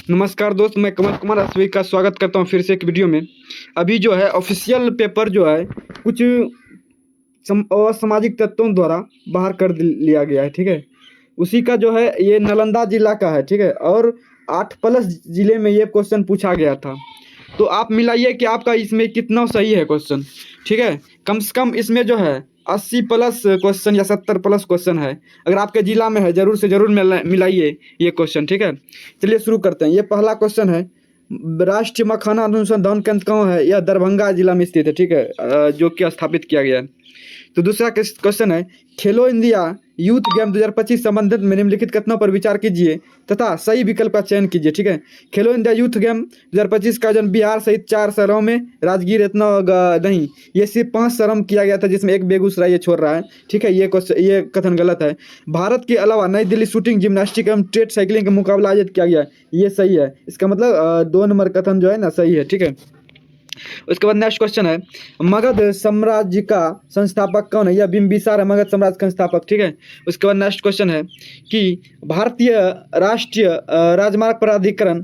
नमस्कार दोस्त, मैं कमल कुमार आप सभी का स्वागत करता हूं फिर से एक वीडियो में। अभी जो है ऑफिशियल पेपर जो है कुछ असामाजिक तत्वों द्वारा बाहर कर लिया गया है, ठीक है। उसी का जो है ये नालंदा जिला का है, ठीक है। और 8+ जिले में ये क्वेश्चन पूछा गया था। तो आप मिलाइए कि आपका इसमें कितना सही है क्वेश्चन, ठीक है। कम से कम इसमें जो है 80+ क्वेश्चन या 70+ क्वेश्चन है। अगर आपके जिला में है ज़रूर से ज़रूर मिलाइए ये क्वेश्चन, ठीक है। चलिए शुरू करते हैं। ये पहला क्वेश्चन है, राष्ट्रीय मखाना अनुसंधान केंद्र कहाँ है? यह दरभंगा जिला में स्थित है, ठीक है, जो कि स्थापित किया गया है। तो दूसरा क्वेश्चन है, खेलो इंडिया यूथ गेम 2025 संबंधित में निम्नलिखित कथनों पर विचार कीजिए तथा सही विकल्प का चयन कीजिए, ठीक है। खेलो इंडिया यूथ गेम 2025 का आयोजन बिहार सहित 4 शहरों में, राजगीर इतना नहीं, ये सिर्फ 5 शहरों में किया गया था, जिसमें एक बेगूसराय ये छोड़ रहा है, ठीक है। ये कथन गलत है। भारत के अलावा नई दिल्ली शूटिंग, जिम्नास्टिक एवं ट्रेड साइकिलिंग का मुकाबला आयोजित किया गया, ये सही है। इसका मतलब 2 नंबर कथन जो है ना सही है, ठीक है। उसके बाद नेक्स्ट क्वेश्चन है, मगध साम्राज्य का संस्थापक कौन है? यह बिंबिसार है, मगध साम्राज्य का संस्थापक, ठीक है। उसके बाद नेक्स्ट क्वेश्चन है कि भारतीय राष्ट्रीय राजमार्ग प्राधिकरण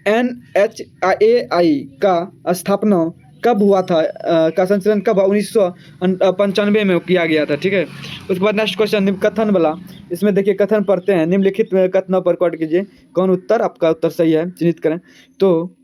NHAI का स्थापना कब हुआ था? का संचालन कब 1995 में किया गया था, ठीक है। उसके बाद नेक्स्ट क्वेश्चन कथन वाला, इसमें देखिए कथन पढ़ते हैं। निम्नलिखित कथनों पर कॉट कीजिए कौन उत्तर आपका उत्तर सही है, चिन्हित करें। तो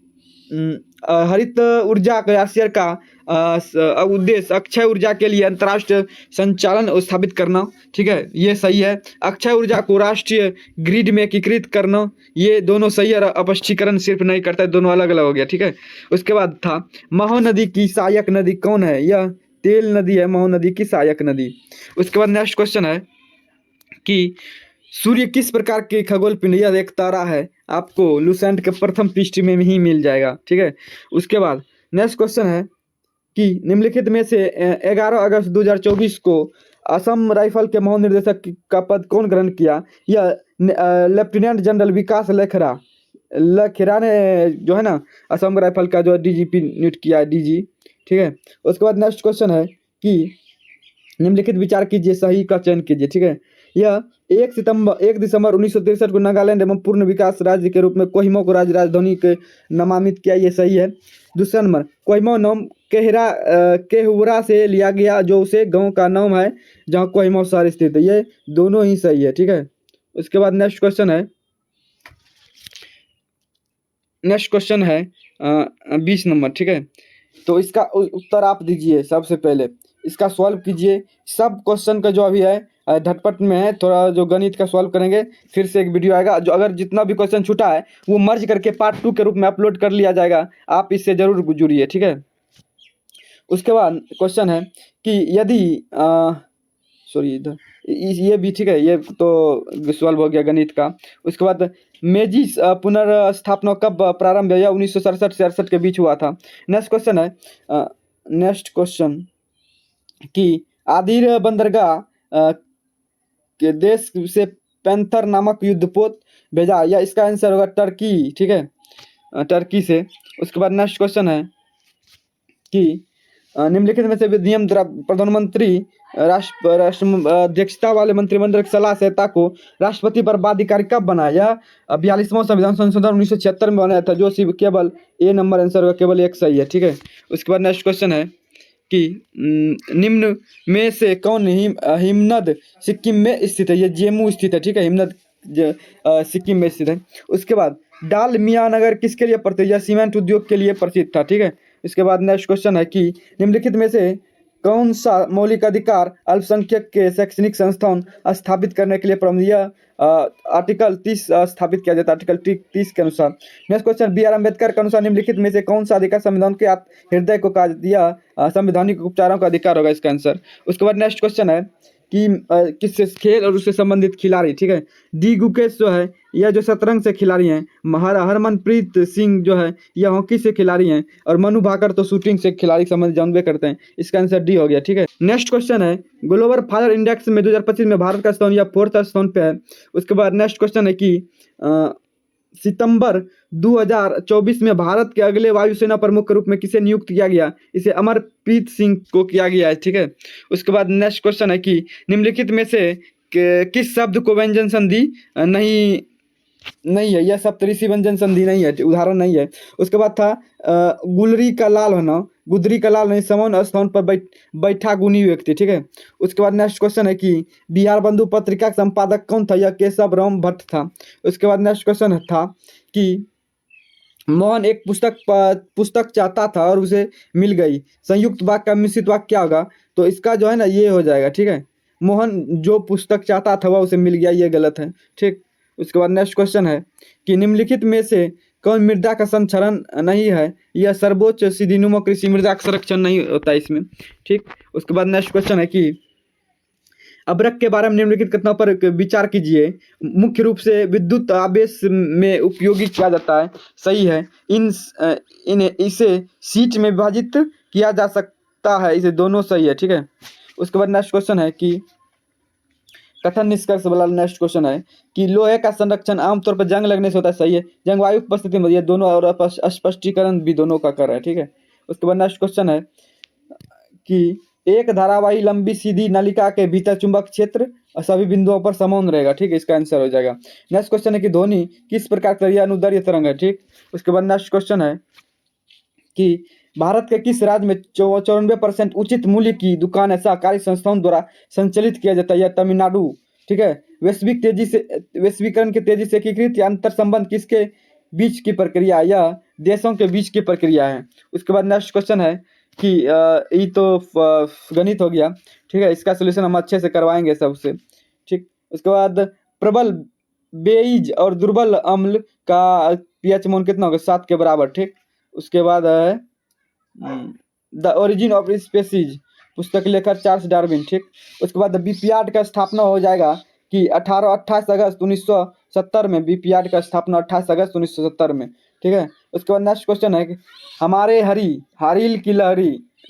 हरित ऊर्जा गैसियर का उद्देश्य अक्षय ऊर्जा के लिए अंतर्राष्ट्रीय संचालन स्थापित करना, ठीक है, ये सही है। अक्षय ऊर्जा को राष्ट्रीय ग्रिड में एकीकृत करना, ये दोनों सही है। अपष्टीकरण सिर्फ नहीं करता है, दोनों अलग अलग हो गया, ठीक है। उसके बाद था महो नदी की सहायक नदी कौन है? यह तेल नदी है, महो नदी की सहायक नदी। उसके बाद नेक्स्ट क्वेश्चन है कि सूर्य किस प्रकार के खगोल पिंड? यह एक तारा है, आपको लूसेंट के प्रथम पृष्ठ में ही मिल जाएगा, ठीक है। उसके बाद नेक्स्ट क्वेश्चन है कि निम्नलिखित में से 11 अगस्त 2024 को असम राइफल के महानिदेशक का पद कौन ग्रहण किया? यह लेफ्टिनेंट जनरल विकास लखेरा ने जो है ना असम राइफल का जो DGP नियुक्त किया है, DG, ठीक है। उसके बाद नेक्स्ट क्वेश्चन है कि निम्नलिखित विचार कीजिए, सही का चयन कीजिए, ठीक है। यह 1 दिसंबर 1963 को नागालैंड एवं पूर्ण विकास राज्य के रूप में कोहिमा को राज्य राजधानी के नामांकित किया, ये सही है। दूसरा नंबर, कोहिमा नाम केहुरा से लिया गया, जो उसे गांव का नाम है जहां कोहिमा शहर स्थित है, ये दोनों ही सही है, ठीक है। उसके बाद नेक्स्ट क्वेश्चन है 20 नंबर, ठीक है। तो इसका उत्तर आप दीजिए। सबसे पहले इसका सॉल्व कीजिए। सब क्वेश्चन का जो अभी है झटपट में है, थोड़ा जो गणित का सॉल्व करेंगे, फिर से एक वीडियो आएगा जो अगर जितना भी क्वेश्चन छूटा है वो मर्ज करके पार्ट 2 के रूप में अपलोड कर लिया जाएगा। आप इससे जरूर जुड़िए, ठीक है। उसके बाद क्वेश्चन है कि यदि सॉरी इधर ये भी ठीक है, ये तो सॉल्व हो गया गणित का। उसके बाद मेजी पुनर्स्थापना कब प्रारंभ हुआ? 1967 से 68 के बीच हुआ था। नेक्स्ट क्वेश्चन कि आदिर बंदरगाह के देश से पैंथर नामक युद्धपोत भेजा, या इसका आंसर होगा टर्की, ठीक है, टर्की से। उसके बाद नेक्स्ट क्वेश्चन है कि निम्नलिखित में से नियम द्वारा प्रधानमंत्री अध्यक्षता वाले मंत्रिमंडल की सलाह सहायता को राष्ट्रपति पर बाध्यकारी कब बनाया? 42वां संविधान संशोधन 1976 में बनाया था, जो सिर्फ केवल ए नंबर आंसर होगा, केवल एक सही है, ठीक है। उसके बाद नेक्स्ट क्वेश्चन है कि निम्न में से कौन हिमनद सिक्किम में स्थित है? ये जेमू स्थित है, ठीक है, हिमनद सिक्किम में स्थित है। उसके बाद डालमियानगर किसके लिए प्रसिद्ध? यह सीमेंट उद्योग के लिए प्रसिद्ध था, ठीक है। इसके बाद नेक्स्ट क्वेश्चन है कि निम्नलिखित में से कौन सा मौलिक अधिकार अल्पसंख्यक के शैक्षणिक संस्थान स्थापित करने के लिए प्रबंधित आर्टिकल 30 स्थापित किया जाता है, आर्टिकल 30 के अनुसार। नेक्स्ट क्वेश्चन, BR अम्बेडकर के अनुसार निम्नलिखित में से कौन सा अधिकार संविधान के हृदय को काज दिया? संवैधानिक उपचारों का अधिकार होगा इसका आंसर। उसके बाद नेक्स्ट क्वेश्चन है कि किससे खेल और उससे संबंधित खिलाड़ी, ठीक है। डी गुकेश जो है यह जो शतरंज से खिलाड़ी हैं, हरमनप्रीत सिंह जो है यह हॉकी से खिलाड़ी हैं, और मनु भाकर तो शूटिंग से खिलाड़ी संबंधित जानबे करते हैं। इसका आंसर डी हो गया, ठीक है। नेक्स्ट क्वेश्चन है ग्लोबल फायर इंडेक्स में 2025 में भारत का स्थान या 4th स्थान पे है। उसके बाद नेक्स्ट क्वेश्चन है कि सितंबर 2024 में भारत के अगले वायुसेना प्रमुख के रूप में किसे नियुक्त किया गया? इसे अमरप्रीत सिंह को किया गया है, ठीक है। उसके बाद नेक्स्ट क्वेश्चन है कि निम्नलिखित में से किस शब्द को व्यंजन संधि नहीं नहीं है, यह सप्तऋषि व्यंजन संधि नहीं है, उदाहरण नहीं है। उसके बाद था गुलरी का लाल होना, गुदरी का लाल नहीं, समान स्थान पर बैठा गुनी व्यक्ति, ठीक है। उसके बाद नेक्स्ट क्वेश्चन है कि बिहार बंधु पत्रिका का संपादक कौन था? यह केशव राम भट्ट था। उसके बाद नेक्स्ट क्वेश्चन था कि मोहन एक पुस्तक चाहता था और उसे मिल गई, संयुक्त वाक्य का मिश्रित वाक्य क्या होगा? तो इसका जो है ना ये हो जाएगा, ठीक है। मोहन जो पुस्तक चाहता था वह उसे मिल गया, ये गलत है, ठीक। उसके बाद नेक्स्ट क्वेश्चन है कि निम्नलिखित में से कौन मृदा का संरक्षण नहीं है? यह सर्वोच्च सीढ़ीनुमा कृषि मृदा का संरक्षण नहीं होता इसमें, ठीक। उसके बाद नेक्स्ट क्वेश्चन है कि अभ्रक के बारे में निम्नलिखित कथनों पर विचार कीजिए। मुख्य रूप से विद्युत आवेश में उपयोगी किया जाता है, सही है। इसे सीट में विभाजित किया जा सकता है, इसे दोनों सही है, ठीक है। उसके बाद नेक्स्ट क्वेश्चन है कि कथन निष्कर्ष वाला नेक्स्ट क्वेश्चन है कि लोहे का संरक्षण आमतौर पर जंग लगने से होता है, सही है। जंग वायु उपस्थिति में, ये दोनों और स्पष्टीकरण भी दोनों का कर है, ठीक है। उसके बाद नेक्स्ट क्वेश्चन है कि एक धारावाही लंबी सीधी नलिका के भीतर चुंबक क्षेत्र सभी बिंदुओं पर समान रहेगा, ठीक है। इसका आंसर हो जाएगा। नेक्स्ट क्वेश्चन है कि ध्वनि किस प्रकार का अनुदैर्ध्य तरंग है, ठीक। उसके बाद नेक्स्ट क्वेश्चन है कि भारत के किस राज्य में 94% उचित मूल्य की दुकान सहकारी संस्थाओं द्वारा संचालित किया जाता है? यह तमिलनाडु, ठीक है। वैश्वीकरण के तेजी से एकीकृत या अंतर संबंध किसके बीच की प्रक्रिया या देशों के बीच की प्रक्रिया है? उसके बाद नेक्स्ट क्वेश्चन है कि ये तो गणित हो गया, ठीक है। इसका सोल्यूशन हम अच्छे से करवाएंगे सबसे, ठीक। उसके बाद प्रबल बेइज और दुर्बल अम्ल का पीएच मान कितना होगा? 7 के बराबर, ठीक। उसके बाद है द ओरिजिन ऑफ स्पेसीज, पुस्तक लेखक चार्ल्स डार्विन, ठीक। उसके बाद बीपीआर्ड का स्थापना हो जाएगा कि 28 अगस्त 1970 में, बीपीआर्ड का स्थापना 28 अगस्त 1970 में, ठीक है। उसके बाद नेक्स्ट क्वेश्चन है कि हमारे हरील की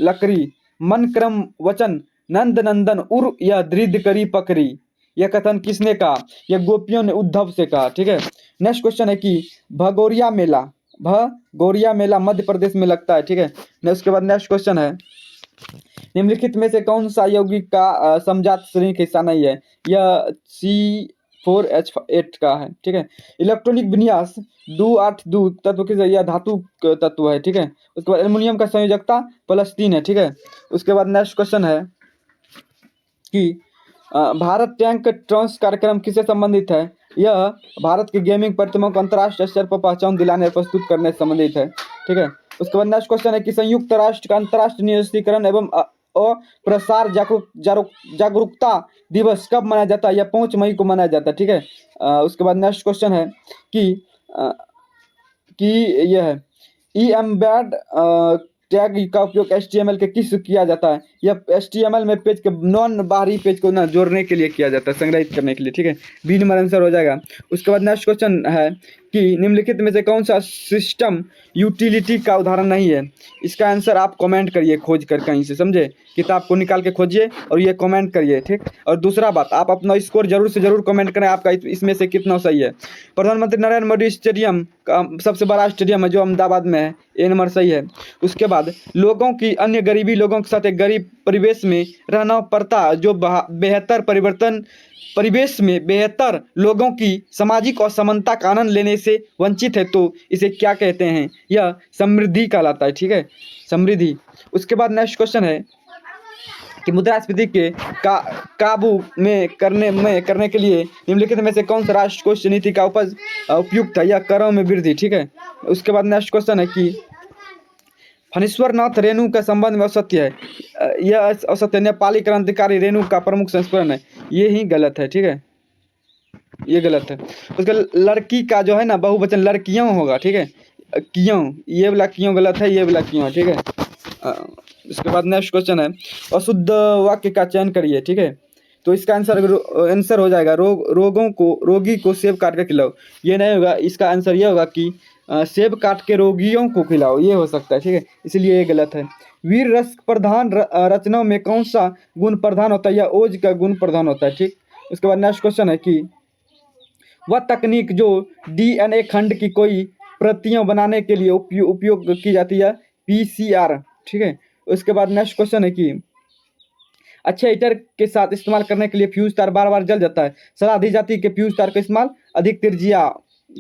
लकड़ी मन क्रम वचन नंद नंदन उर या दृढ़ करी पकड़ी, यह कथन किसने कहा? यह गोपियों ने उद्धव से कहा, ठीक है। नेक्स्ट क्वेश्चन है कि भगोरिया मेला मध्य प्रदेश में लगता है, ठीक है। उसके बाद नेक्स्ट क्वेश्चन है निम्नलिखित में से कौन सा यौगिक का समजात श्रेणी का हिस्सा नहीं है? यह C4H8 का है, ठीक है। इलेक्ट्रॉनिक विन्यास 282 तत्व किस, यह धातु तत्व है, ठीक है। उसके बाद एल्युमिनियम का संयोजकता +3 है, ठीक है। उसके बाद नेक्स्ट क्वेश्चन है कि भारत टैंक ट्रांस कार्यक्रम किससे संबंधित है? यह भारत के गेमिंग प्रतिमाओं को अंतर्राष्ट्रीय स्तर पर पहचान दिलाने और प्रस्तुत करने से संबंधित है, ठीक है। उसके बाद नेक्स्ट क्वेश्चन है कि संयुक्त राष्ट्र का अंतर्राष्ट्रीय निरस्त्रीकरण एवं प्रसार जागरूकता दिवस कब मनाया जाता है? यह 5 मई को मनाया जाता है, ठीक है। उसके बाद नेक्स्ट क्वेश्चन है कि यह है ई एम्बेड टैग का उपयोग HTML के किस किया जाता है? यह HTML में पेज के नॉन बाहरी पेज को ना जोड़ने के लिए किया जाता है, संग्रहित करने के लिए, ठीक है। बी नंबर आंसर हो जाएगा। उसके बाद नेक्स्ट क्वेश्चन है कि निम्नलिखित में से कौन सा सिस्टम यूटिलिटी का उदाहरण नहीं है? इसका आंसर आप कमेंट करिए खोज कर कहीं से, समझे। किताब को निकाल के खोजिए और ये कमेंट करिए, ठीक। और दूसरा बात, आप अपना स्कोर जरूर से जरूर कमेंट करें, आपका इसमें से कितना सही है। प्रधानमंत्री नरेंद्र मोदी स्टेडियम का सबसे बड़ा स्टेडियम है जो अहमदाबाद में है, ए नंबर सही है। उसके बाद लोगों की अन्य गरीबी लोगों के साथ एक गरीब परिवेश में रहना पड़ता जो परिवेश में बेहतर लोगों की सामाजिक और समानता का आनंद लेने से वंचित है, तो इसे क्या कहते हैं? यह समृद्धि कहलाता है, ठीक है, समृद्धि। उसके बाद नेक्स्ट क्वेश्चन है कि मुद्रास्फीति के काबू में करने के लिए निम्नलिखित में से कौन सा राष्ट्र कोष नीति का उपयुक्त है? यह करों में वृद्धि, ठीक है। उसके बाद नेक्स्ट क्वेश्चन है कि फणीश्वर नाथ रेणु का संबंध में असत्य है, यह असत्य, नेपाली क्रांतिकारी रेणु का प्रमुख संस्करण है, ये ही गलत है, ठीक है, ये गलत है। उसका लड़की का जो है ना बहुवचन लड़कियों होगा, ठीक है, क्यों, ये वाला क्यों गलत है, ये वाला क्यों है, ठीक है। उसके बाद नेक्स्ट क्वेश्चन है अशुद्ध वाक्य का चयन करिए, ठीक है। तो इसका आंसर हो जाएगा रोगी को सेब काट के खिलाओ, ये नहीं होगा। इसका आंसर ये होगा कि सेब काट के रोगियों को खिलाओ, ये हो सकता है, ठीक है, इसलिए ये गलत है। वीर रस प्रधान रचनाओं में कौन सा गुण प्रधान होता है? या ओज का गुण प्रधान होता है, ठीक। उसके बाद नेक्स्ट क्वेश्चन है कि वह तकनीक जो DNA खंड की कोई प्रतियां बनाने के लिए उपयोग की जाती है, PCR, ठीक है। उसके बाद नेक्स्ट क्वेश्चन है कि अच्छे हीटर के साथ इस्तेमाल करने के लिए फ्यूज तार बार बार जल जाता है, सलाह दी जाती है कि फ्यूज तार का इस्तेमाल अधिक त्रिज्या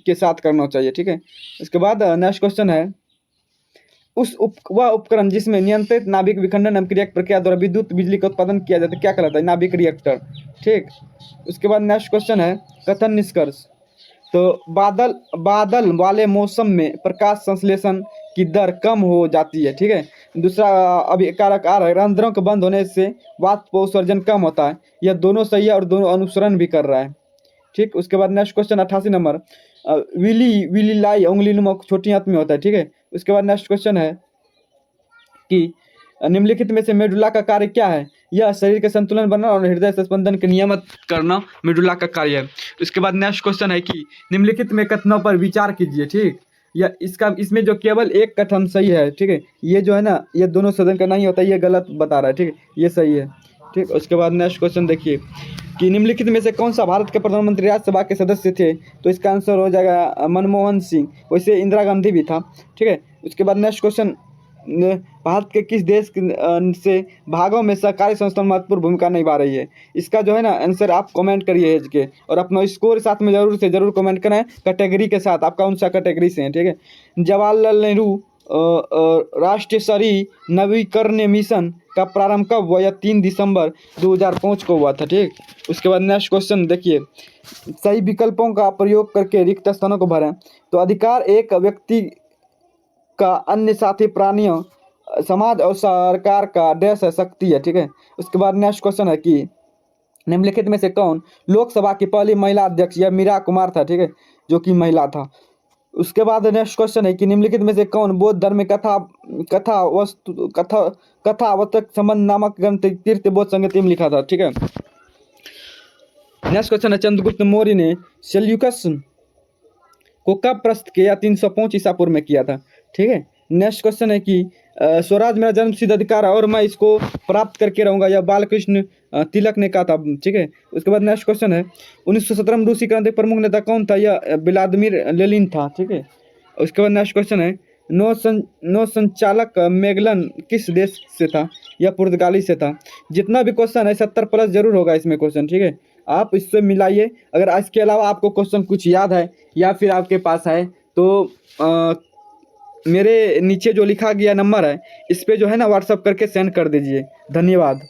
के साथ करना चाहिए, ठीक है। इसके बाद नेक्स्ट क्वेश्चन है, वह उपकरण जिसमें नियंत्रित नाभिक विखंडन अभिक्रियक प्रक्रिया द्वारा विद्युत बिजली का उत्पादन किया जाता है क्या कहलाता है? नाभिक रिएक्टर, ठीक। उसके बाद नेक्स्ट क्वेश्चन है कथन निष्कर्ष। तो बादल बादल वाले मौसम में प्रकाश संश्लेषण की दर कम हो जाती है, ठीक है। दूसरा अभिकारक आ रहा है, रंध्रों के बंद होने से वाष्प उत्सर्जन कम होता है। यह दोनों सही है और दोनों अनुसरण भी कर रहा है, ठीक। उसके बाद नेक्स्ट क्वेश्चन 88 नंबर, विली लाई उंगली नुमा छोटी आंत में होता है, ठीक है। उसके बाद नेक्स्ट क्वेश्चन है कि निम्नलिखित में से मेडुला का कार्य क्या है? यह शरीर के संतुलन बनाना और हृदय स्पंदन के नियमित करना मेडुला का कार्य है। उसके बाद नेक्स्ट क्वेश्चन है कि निम्नलिखित में कथनों पर विचार कीजिए, ठीक। या इसमें जो केवल एक कथन सही है, ठीक है। ये जो है ना, ये दोनों सदन का नहीं होता, ये गलत बता रहा है, ठीक है। ये सही है, ठीक। उसके बाद नेक्स्ट क्वेश्चन देखिए कि निम्नलिखित में से कौन सा भारत के प्रधानमंत्री राज्यसभा के सदस्य थे? तो इसका आंसर हो जाएगा मनमोहन सिंह। वैसे इंदिरा गांधी भी था, ठीक है। उसके बाद नेक्स्ट क्वेश्चन, भारत के किस देश से भागों में सहकारी संस्थान महत्वपूर्ण भूमिका निभा रही है? इसका जो है ना आंसर आप कमेंट करिए एज के, और अपना स्कोर साथ में जरूर से जरूर कमेंट करें कैटेगरी के साथ, आप कौन सा कैटेगरी से हैं, ठीक है। जवाहरलाल नेहरू राष्ट्रीय शहरी नवीकरण मिशन का प्रारंभ कब हुआ? यह 3 दिसंबर 2005 को हुआ था, ठीक। उसके बाद नेक्स्ट क्वेश्चन देखिए, सही विकल्पों का प्रयोग करके रिक्त स्थानों को भरें। तो अधिकार एक व्यक्ति का अन्य साथी प्राणियों, समाज और सरकार का डैश है, शक्ति है, ठीक है। उसके बाद नेक्स्ट क्वेश्चन है कि निम्नलिखित में से कौन लोकसभा की पहली महिला अध्यक्ष? यह मीरा कुमार था, ठीक है, जो कि महिला था। उसके बाद नेक्स्ट क्वेश्चन है कि निम्नलिखित में से कौन बौद्ध धर्म में कथावतक संबंध नामक ग्रंथ तीर्थ बौद्ध संगति में लिखा था, ठीक है। नेक्स्ट क्वेश्चन है चंद्रगुप्त मौर्य ने सेल्यूकस को कब परास्त किया? 305 ईसा पूर्व में किया था, ठीक है। नेक्स्ट क्वेश्चन है कि स्वराज मेरा जन्मसिद्ध अधिकार है और मैं इसको प्राप्त करके रहूंगा, यह बालकृष्ण तिलक ने कहा था, ठीक है। उसके बाद नेक्स्ट क्वेश्चन है 1917 में रूसी क्रांति प्रमुख नेता कौन था? यह व्लादिमीर लेनिन था, ठीक है। उसके बाद नेक्स्ट क्वेश्चन है नौ संचालक मैगलन किस देश से था? यह पुर्तगाली से था। जितना भी क्वेश्चन है 70 प्लस जरूर होगा इसमें क्वेश्चन, ठीक है। आप इससे मिलाइए। अगर इसके अलावा आपको क्वेश्चन कुछ याद है या फिर आपके पास है तो मेरे नीचे जो लिखा गया नंबर है इस पे जो है ना व्हाट्सअप करके सेंड कर दीजिए। धन्यवाद।